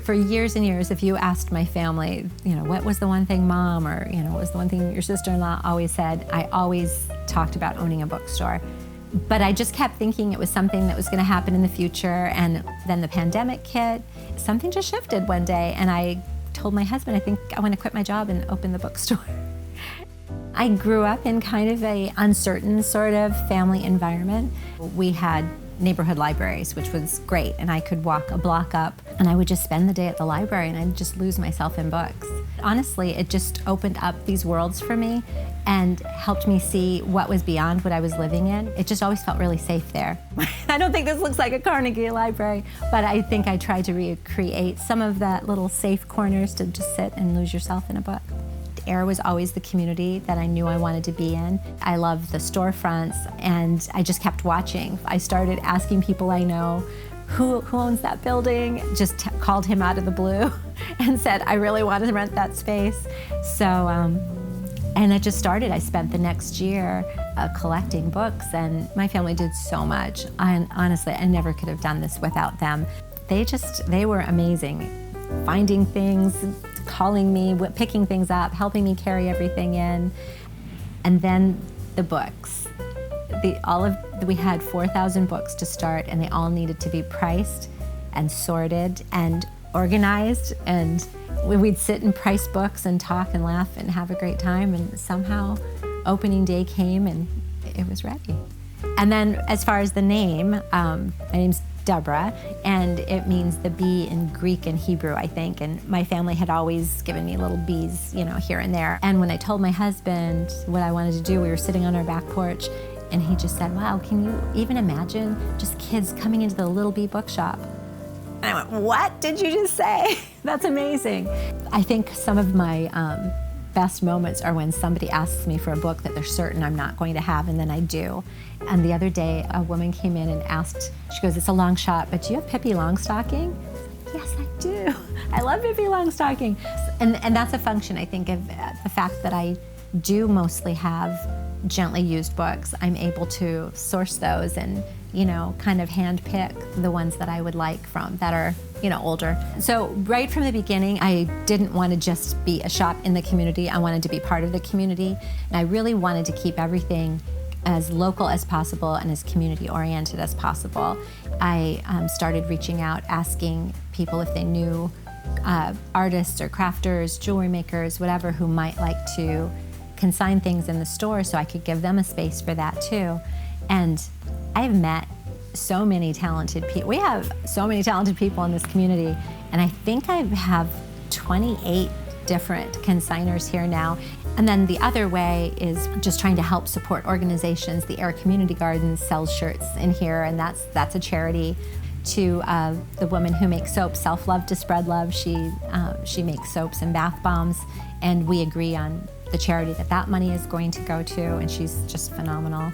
For years and years, if you asked my family, what was the one thing mom or, what was the one thing your sister-in-law always said, I always talked about owning a bookstore. But I just kept thinking it was something that was going to happen in the future. And then the pandemic hit. Something just shifted one day. And I told my husband, I think I want to quit my job and open the bookstore. I grew up in kind of a uncertain sort of family environment. We had neighborhood libraries, which was great. And I could walk a block up and I would just spend the day at the library and I'd just lose myself in books. Honestly, it just opened up these worlds for me and helped me see what was beyond what I was living in. It just always felt really safe there. I don't think this looks like a Carnegie library, but I think I tried to recreate some of that little safe corners to just sit and lose yourself in a book. Ayer was always the community that I knew I wanted to be in. I loved the storefronts, and I just kept watching. I started asking people I know, who owns that building? Just called him out of the blue and said, I really want to rent that space. So, and it just started. I spent the next year collecting books, and my family did so much. Honestly, I never could have done this without them. They were amazing. Finding things, calling me, picking things up, helping me carry everything in. And then the books. We had 4,000 books to start, and they all needed to be priced and sorted and organized. And we'd sit and price books and talk and laugh and have a great time. And somehow opening day came and it was ready. And then as far as the name, my name's Deborah, and it means the bee in Greek and Hebrew, I think. And my family had always given me little bees, here and there. And when I told my husband what I wanted to do, we were sitting on our back porch, and he just said, wow, can you even imagine just kids coming into the Little Bee Bookshop? And I went, what did you just say? That's amazing. I think some of my best moments are when somebody asks me for a book that they're certain I'm not going to have, and then I do. And the other day, a woman came in and asked, she goes, it's a long shot, but do you have Pippi Longstocking? Yes, I do. I love Pippi Longstocking. And that's a function, I think, of the fact that I do mostly have gently used books. I'm able to source those and, kind of hand pick the ones that I would like from that are, older. So right from the beginning, I didn't want to just be a shop in the community. I wanted to be part of the community. And I really wanted to keep everything as local as possible and as community-oriented as possible. I started reaching out, asking people if they knew artists or crafters, jewelry makers, whatever, who might like to consign things in the store so I could give them a space for that too. And I've met so many talented people. We have so many talented people in this community, and I think I have 28 different consigners here now. And then the other way is just trying to help support organizations. The Ayer Community Gardens sells shirts in here, and that's a charity. To the woman who makes soap, Self Love to Spread Love, she makes soaps and bath bombs, and we agree on the charity that money is going to go to, and she's just phenomenal.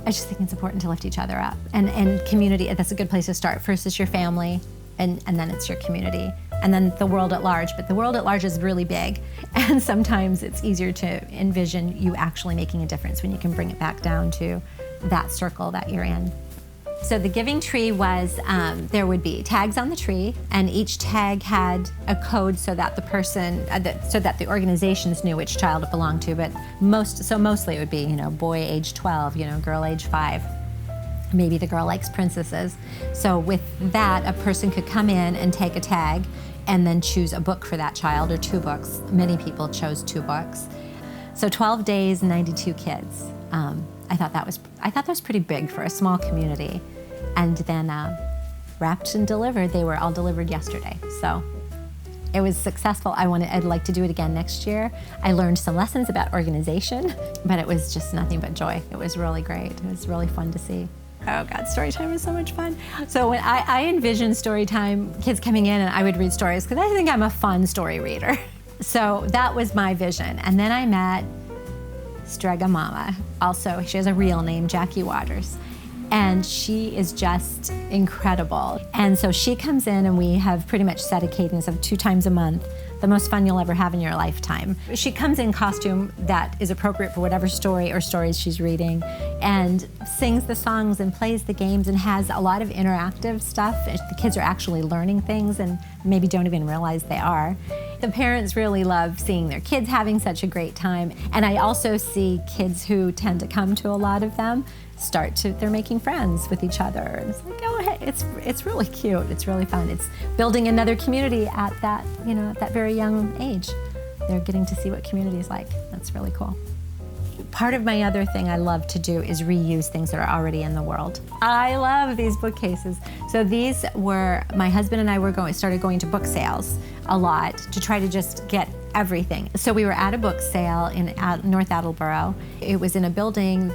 I just think it's important to lift each other up. And community, that's a good place to start. First is your family, and then it's your community, and then the world at large. But the world at large is really big, and sometimes it's easier to envision you actually making a difference when you can bring it back down to that circle that you're in. So the giving tree was, there would be tags on the tree, and each tag had a code so that the person, so that the organizations knew which child it belonged to. But mostly it would be, boy age 12, girl age 5. Maybe the girl likes princesses. So with that, a person could come in and take a tag, and then choose a book for that child, or 2 books. Many people chose 2 books. So 12 days, 92 kids. I thought that was pretty big for a small community. And then wrapped and delivered, they were all delivered yesterday. So it was successful. I'd like to do it again next year. I learned some lessons about organization, but it was just nothing but joy. It was really great. It was really fun to see. Oh God, story time was so much fun. So when I envisioned story time, kids coming in and I would read stories, because I think I'm a fun story reader. So that was my vision. And then I met Strega Mama. Also, she has a real name, Jackie Waters. And she is just incredible. And so she comes in, and we have pretty much set a cadence of 2 times a month. the most fun you'll ever have in your lifetime. She comes in costume that is appropriate for whatever story or stories she's reading, and sings the songs and plays the games and has a lot of interactive stuff. The kids are actually learning things and maybe don't even realize they are. The parents really love seeing their kids having such a great time. And I also see kids who tend to come to a lot of them they're making friends with each other. And it's like, oh, hey, it's really cute. It's really fun. It's building another community at that, at that very young age. They're getting to see what community is like. That's really cool. Part of my other thing I love to do is reuse things that are already in the world. I love these bookcases. So these were, my husband and I started going to book sales a lot to try to just get everything. So we were at a book sale in North Attleboro. It was in a building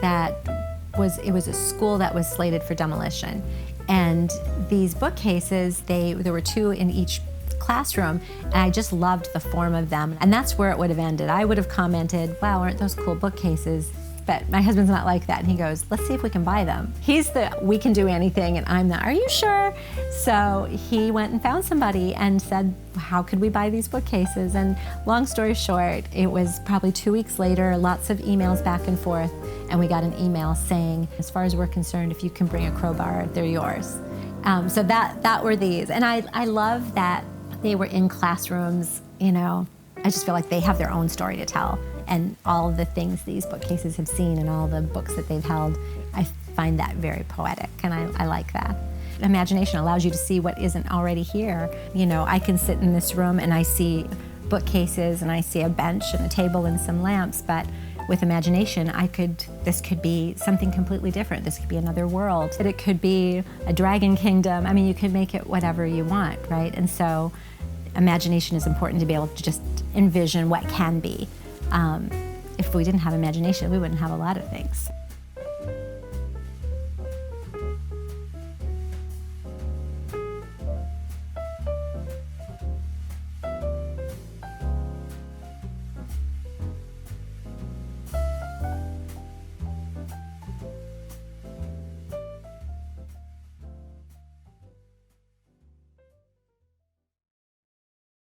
it was a school that was slated for demolition. And these bookcases, there were 2 in each classroom, and I just loved the form of them. And that's where it would have ended. I would have commented, wow, aren't those cool bookcases? But my husband's not like that, and he goes, let's see if we can buy them. He's the we can do anything, and I'm the are you sure? So he went and found somebody and said, how could we buy these bookcases? And long story short, it was probably 2 weeks later, lots of emails back and forth, and we got an email saying, as far as we're concerned, if you can bring a crowbar, they're yours. So that were these. And I love that they were in classrooms, I just feel like they have their own story to tell. And all of the things these bookcases have seen and all the books that they've held, I find that very poetic, and I like that. Imagination allows you to see what isn't already here. I can sit in this room and I see bookcases and I see a bench and a table and some lamps, but with imagination, this could be something completely different. This could be another world. It could be a dragon kingdom. I mean, you could make it whatever you want, right? And so imagination is important to be able to just envision what can be. If we didn't have imagination, we wouldn't have a lot of things.